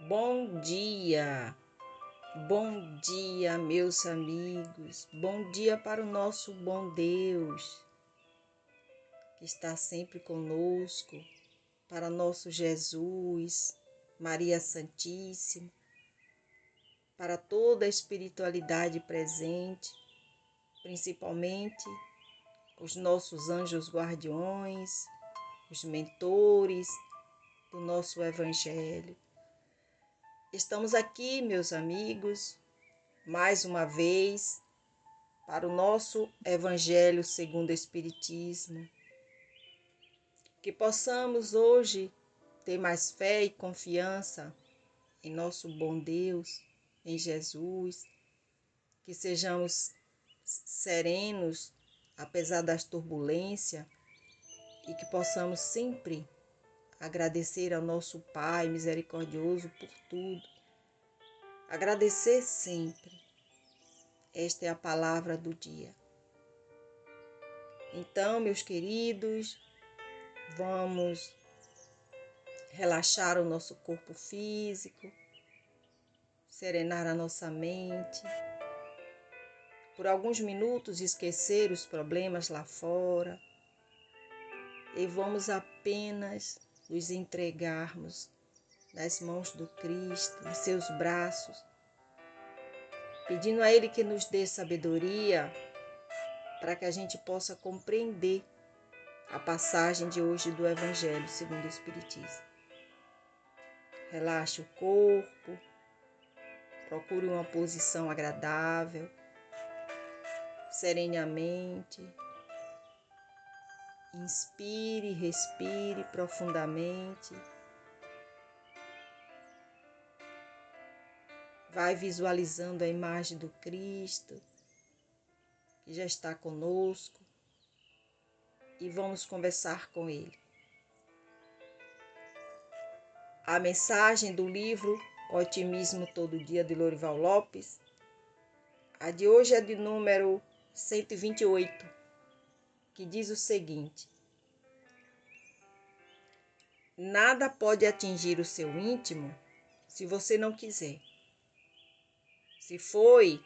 Bom dia, meus amigos, bom dia para o nosso bom Deus, que está sempre conosco, para nosso Jesus, Maria Santíssima, para toda a espiritualidade presente, principalmente os nossos anjos guardiões, os mentores do nosso Evangelho. Estamos aqui, meus amigos, mais uma vez, para o nosso Evangelho segundo o Espiritismo. Que possamos hoje ter mais fé e confiança em nosso bom Deus, em Jesus, que sejamos serenos, apesar das turbulências, e que possamos sempre agradecer ao nosso Pai misericordioso por tudo. Agradecer sempre. Esta é a palavra do dia. Então, meus queridos, vamos relaxar o nosso corpo físico, serenar a nossa mente, por alguns minutos esquecer os problemas lá fora e vamos apenas nos entregarmos nas mãos do Cristo, nos seus braços, pedindo a Ele que nos dê sabedoria para que a gente possa compreender a passagem de hoje do Evangelho segundo o Espiritismo. Relaxe o corpo, procure uma posição agradável, serene a mente, inspire, respire profundamente. Vai visualizando a imagem do Cristo, que já está conosco, e vamos conversar com Ele. A mensagem do livro Otimismo Todo Dia, de Lorival Lopes, a de hoje é de número 128, que diz o seguinte: nada pode atingir o seu íntimo se você não quiser. Se foi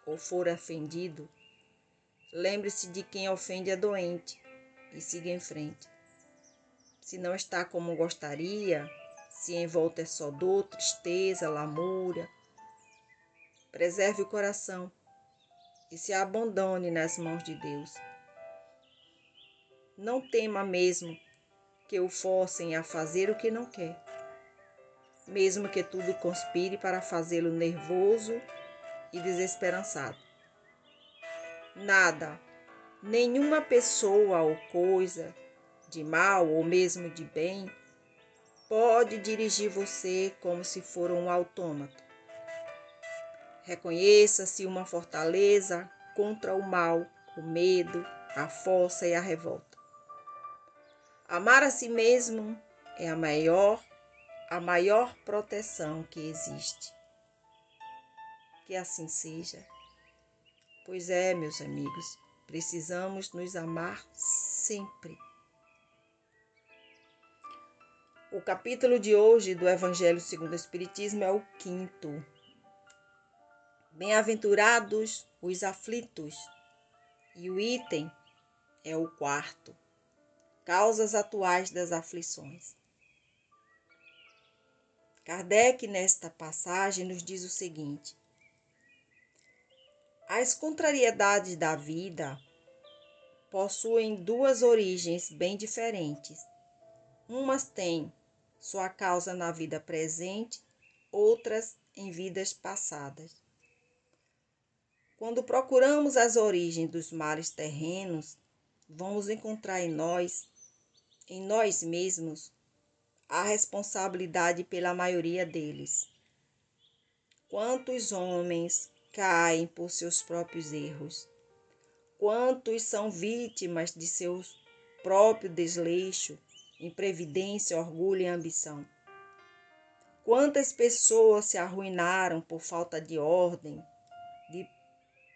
ou for ofendido, lembre-se de quem ofende é doente e siga em frente. Se não está como gostaria, se em volta é só dor, tristeza, lamúria, preserve o coração e se abandone nas mãos de Deus. Não tema mesmo que o forcem a fazer o que não quer, mesmo que tudo conspire para fazê-lo nervoso e desesperançado. Nada, nenhuma pessoa ou coisa, de mal ou mesmo de bem, pode dirigir você como se for um autômato. Reconheça-se uma fortaleza contra o mal, o medo, a força e a revolta. Amar a si mesmo é a maior proteção que existe. Que assim seja. Pois é, meus amigos, precisamos nos amar sempre. O capítulo de hoje do Evangelho segundo o Espiritismo é o 5º. Bem-aventurados os aflitos. E o item é o 4º. Causas atuais das aflições. Kardec, nesta passagem, nos diz o seguinte: as contrariedades da vida possuem duas origens bem diferentes. Umas têm sua causa na vida presente, outras em vidas passadas. Quando procuramos as origens dos males terrenos, vamos encontrar em nós mesmos, a responsabilidade pela maioria deles. Quantos homens caem por seus próprios erros? Quantos são vítimas de seu próprio desleixo, imprevidência, orgulho e ambição? Quantas pessoas se arruinaram por falta de ordem, de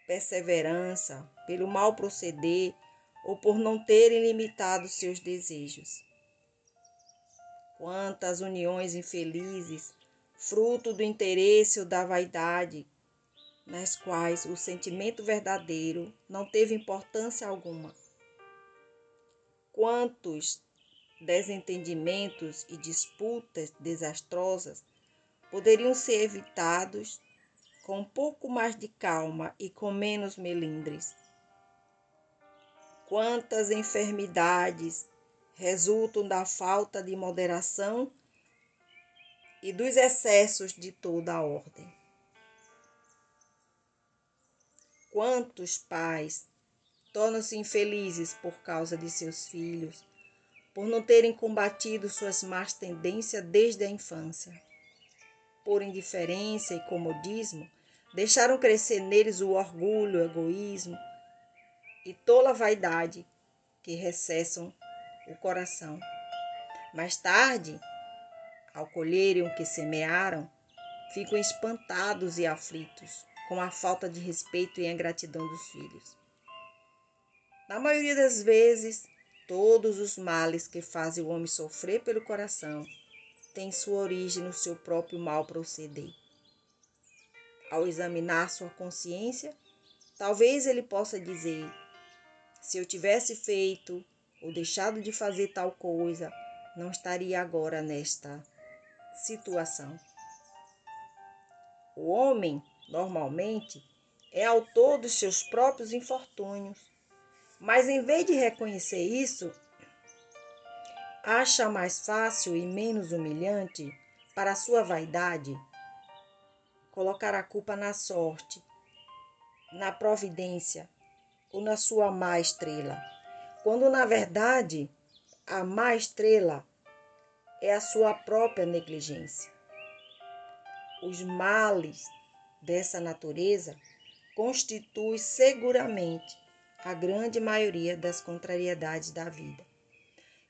perseverança, pelo mal proceder ou por não terem limitado seus desejos? Quantas uniões infelizes fruto do interesse ou da vaidade, nas quais o sentimento verdadeiro não teve importância alguma. Quantos desentendimentos e disputas desastrosas poderiam ser evitados com um pouco mais de calma e com menos melindres? Quantas enfermidades resultam da falta de moderação e dos excessos de toda a ordem? Quantos pais tornam-se infelizes por causa de seus filhos, por não terem combatido suas más tendências desde a infância? Por indiferença e comodismo, deixaram crescer neles o orgulho, o egoísmo e tola vaidade que recessam o coração. Mais tarde, ao colherem o que semearam, ficam espantados e aflitos com a falta de respeito e ingratidão dos filhos. Na maioria das vezes, todos os males que fazem o homem sofrer pelo coração têm sua origem no seu próprio mal proceder. Ao examinar sua consciência, talvez ele possa dizer: se eu tivesse feito ou deixado de fazer tal coisa, não estaria agora nesta situação. O homem, normalmente, é autor dos seus próprios infortúnios, mas em vez de reconhecer isso, acha mais fácil e menos humilhante para a sua vaidade colocar a culpa na sorte, na providência ou na sua má estrela, quando na verdade a má estrela é a sua própria negligência. Os males dessa natureza constituem seguramente a grande maioria das contrariedades da vida,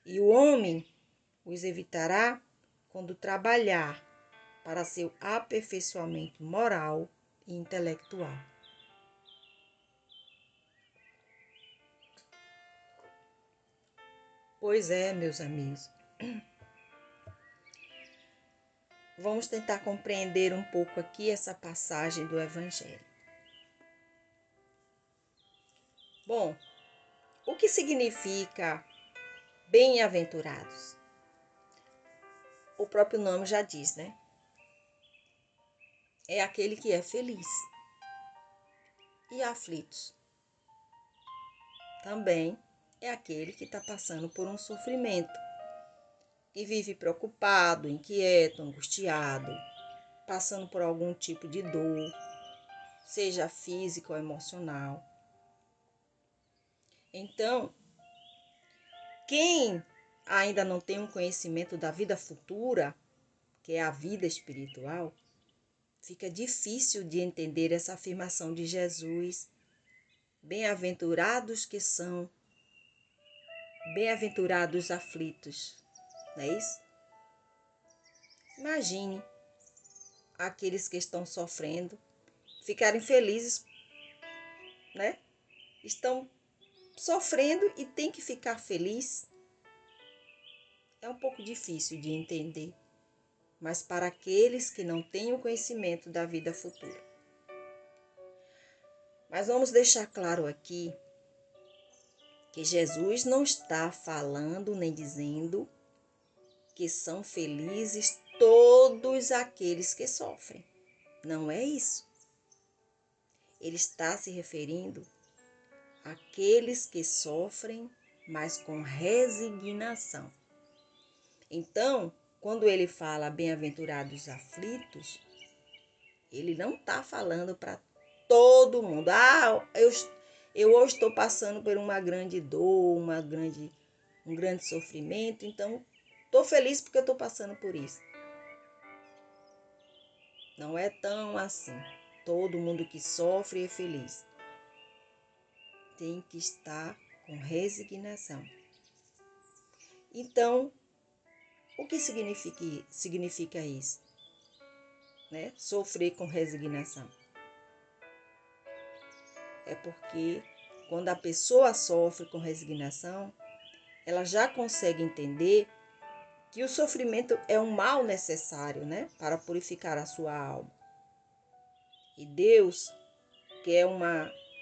e o homem os evitará quando trabalhar para seu aperfeiçoamento moral e intelectual. Pois é, meus amigos, vamos tentar compreender um pouco aqui essa passagem do Evangelho. Bom, o que significa bem-aventurados? O próprio nome já diz, né? É aquele que é feliz. E aflitos? Também é aquele que está passando por um sofrimento, que vive preocupado, inquieto, angustiado, passando por algum tipo de dor, seja física ou emocional. Então, quem ainda não tem um conhecimento da vida futura, que é a vida espiritual, fica difícil de entender essa afirmação de Jesus: bem-aventurados que são, bem-aventurados aflitos. Não é isso? Imagine aqueles que estão sofrendo ficarem felizes, né? Estão sofrendo e tem que ficar feliz. É um pouco difícil de entender, mas para aqueles que não têm o conhecimento da vida futura. Mas vamos deixar claro aqui que Jesus não está falando nem dizendo que são felizes todos aqueles que sofrem. Não é isso. Ele está se referindo àqueles que sofrem, mas com resignação. Então, quando ele fala bem-aventurados aflitos, ele não está falando para todo mundo. Eu hoje estou passando por uma grande dor, um grande sofrimento, então estou feliz porque eu estou passando por isso. Não é tão assim. Todo mundo que sofre é feliz. Tem que estar com resignação. Então, o que significa isso? Né? Sofrer com resignação. É porque quando a pessoa sofre com resignação, ela já consegue entender que o sofrimento é um mal necessário, né, para purificar a sua alma. E Deus, que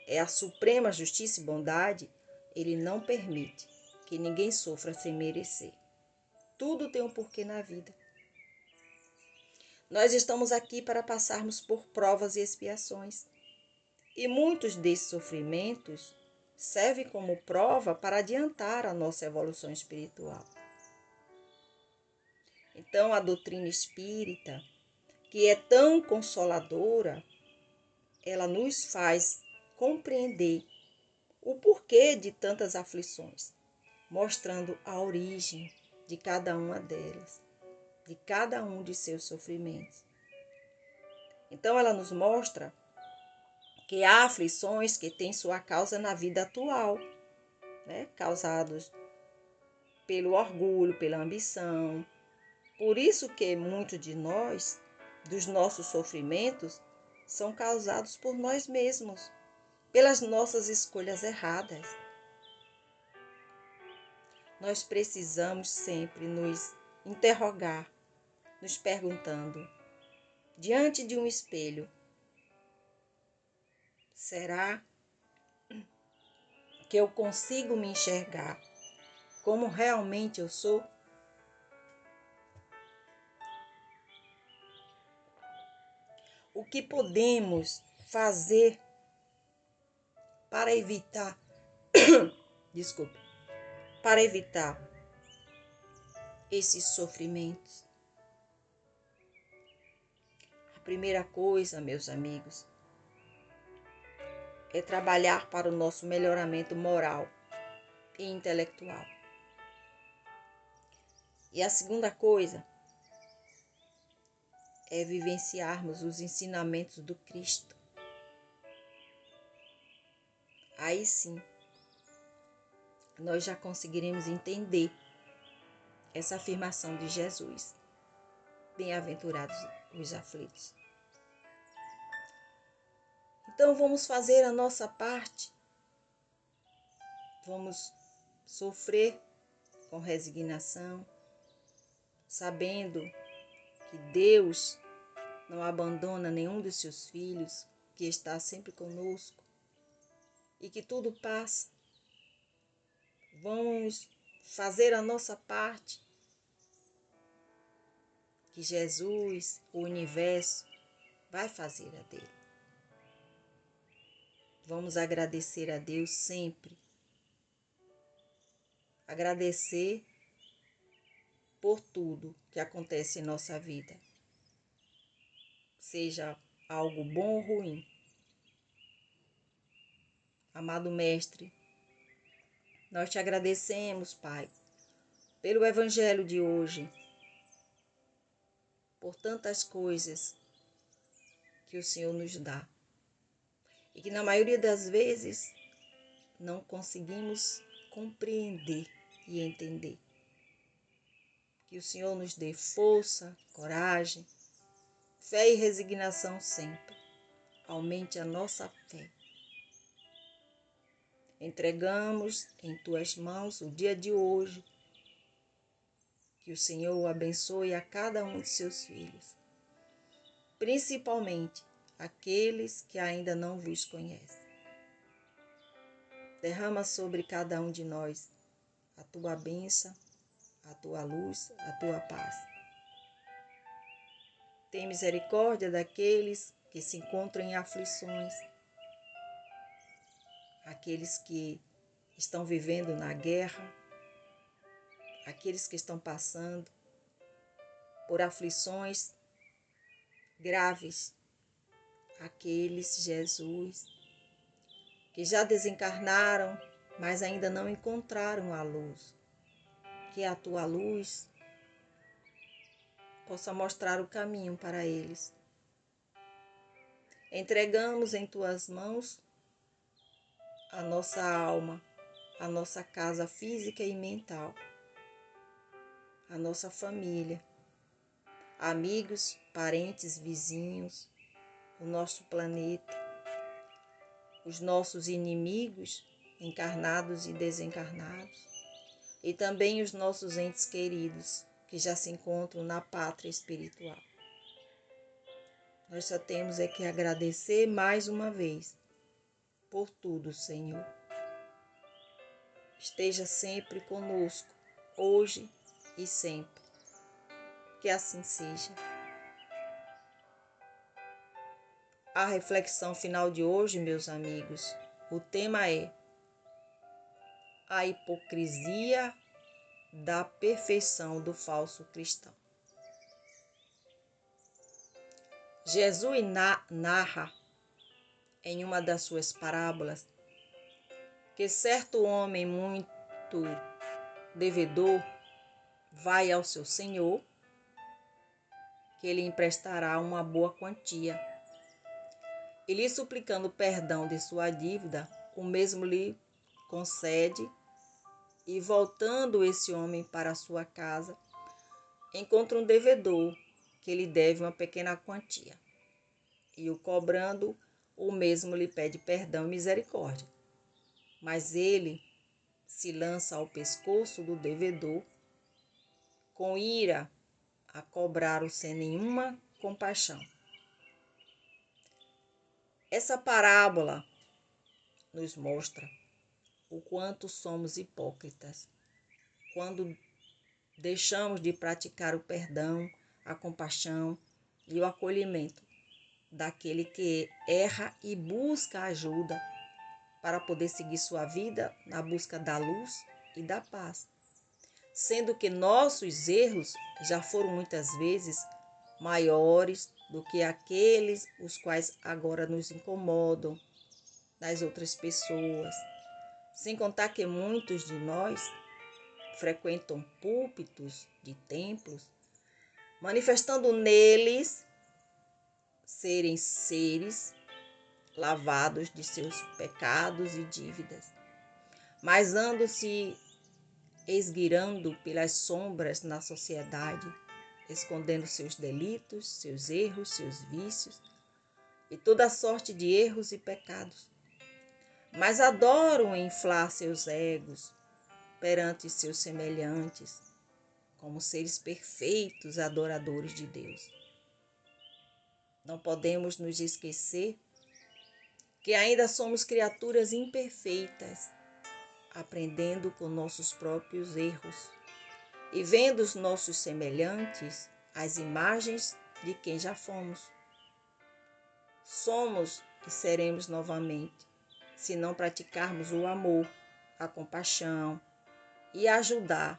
é a suprema justiça e bondade, ele não permite que ninguém sofra sem merecer. Tudo tem um porquê na vida. Nós estamos aqui para passarmos por provas e expiações. E muitos desses sofrimentos servem como prova para adiantar a nossa evolução espiritual. Então, a doutrina espírita, que é tão consoladora, ela nos faz compreender o porquê de tantas aflições, mostrando a origem de cada uma delas, de cada um de seus sofrimentos. Então, ela nos mostra que há aflições que têm sua causa na vida atual, né? Causados pelo orgulho, pela ambição. Por isso que muitos de nós, dos nossos sofrimentos, são causados por nós mesmos, pelas nossas escolhas erradas. Nós precisamos sempre nos interrogar, nos perguntando, diante de um espelho, será que eu consigo me enxergar como realmente eu sou? O que podemos fazer para evitar, desculpe, para evitar esses sofrimentos? A primeira coisa, meus amigos, é trabalhar para o nosso melhoramento moral e intelectual. E a segunda coisa é vivenciarmos os ensinamentos do Cristo. Aí sim, nós já conseguiremos entender essa afirmação de Jesus. Bem-aventurados os aflitos. Então vamos fazer a nossa parte. Vamos sofrer com resignação, sabendo que Deus não abandona nenhum dos seus filhos, que está sempre conosco e que tudo passa. Vamos fazer a nossa parte, que Jesus, o universo, vai fazer a dele. Vamos agradecer a Deus sempre. Agradecer por tudo que acontece em nossa vida, seja algo bom ou ruim. Amado Mestre, nós te agradecemos, Pai, pelo Evangelho de hoje, por tantas coisas que o Senhor nos dá e que na maioria das vezes não conseguimos compreender e entender. Que o Senhor nos dê força, coragem, fé e resignação sempre. Aumente a nossa fé. Entregamos em tuas mãos o dia de hoje. Que o Senhor o abençoe a cada um de seus filhos, principalmente aqueles que ainda não vos conhecem. Derrama sobre cada um de nós a tua bênção, a tua luz, a tua paz. Tem misericórdia daqueles que se encontram em aflições, aqueles que estão vivendo na guerra, aqueles que estão passando por aflições graves, aqueles, Jesus, que já desencarnaram, mas ainda não encontraram a luz. Que a tua luz possa mostrar o caminho para eles. Entregamos em tuas mãos a nossa alma, a nossa casa física e mental, a nossa família, amigos, parentes, vizinhos, o nosso planeta, os nossos inimigos, encarnados e desencarnados, e também os nossos entes queridos que já se encontram na pátria espiritual. Nós só temos é que agradecer mais uma vez por tudo, Senhor. Esteja sempre conosco, hoje e sempre. Que assim seja. A reflexão final de hoje, meus amigos, o tema é a hipocrisia da perfeição do falso cristão. Jesus narra em uma das suas parábolas que certo homem muito devedor vai ao seu senhor, que ele emprestará uma boa quantia. E lhe suplicando perdão de sua dívida, o mesmo lhe concede, e voltando esse homem para sua casa, encontra um devedor que lhe deve uma pequena quantia. E o cobrando, o mesmo lhe pede perdão e misericórdia. Mas ele se lança ao pescoço do devedor, com ira, a cobrar-o sem nenhuma compaixão. Essa parábola nos mostra o quanto somos hipócritas quando deixamos de praticar o perdão, a compaixão e o acolhimento daquele que erra e busca ajuda para poder seguir sua vida na busca da luz e da paz, sendo que nossos erros já foram muitas vezes maiores do que aqueles os quais agora nos incomodam das outras pessoas. Sem contar que muitos de nós frequentam púlpitos de templos, manifestando neles serem seres lavados de seus pecados e dívidas, mas andam se esgueirando pelas sombras na sociedade, escondendo seus delitos, seus erros, seus vícios e toda sorte de erros e pecados. Mas adoram inflar seus egos perante seus semelhantes, como seres perfeitos adoradores de Deus. Não podemos nos esquecer que ainda somos criaturas imperfeitas, aprendendo com nossos próprios erros e vendo os nossos semelhantes as imagens de quem já fomos. Somos e seremos novamente, se não praticarmos o amor, a compaixão e ajudar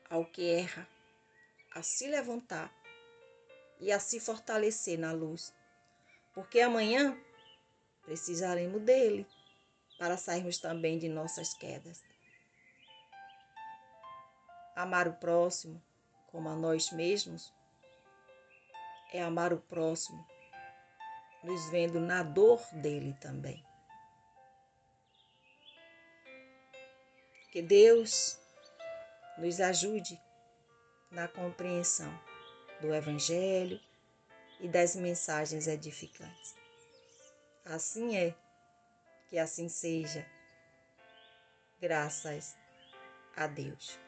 ao que erra a se levantar e a se fortalecer na luz, porque amanhã precisaremos dele para sairmos também de nossas quedas. Amar o próximo como a nós mesmos é amar o próximo, nos vendo na dor dele também. Que Deus nos ajude na compreensão do Evangelho e das mensagens edificantes. Assim é, que assim seja, graças a Deus.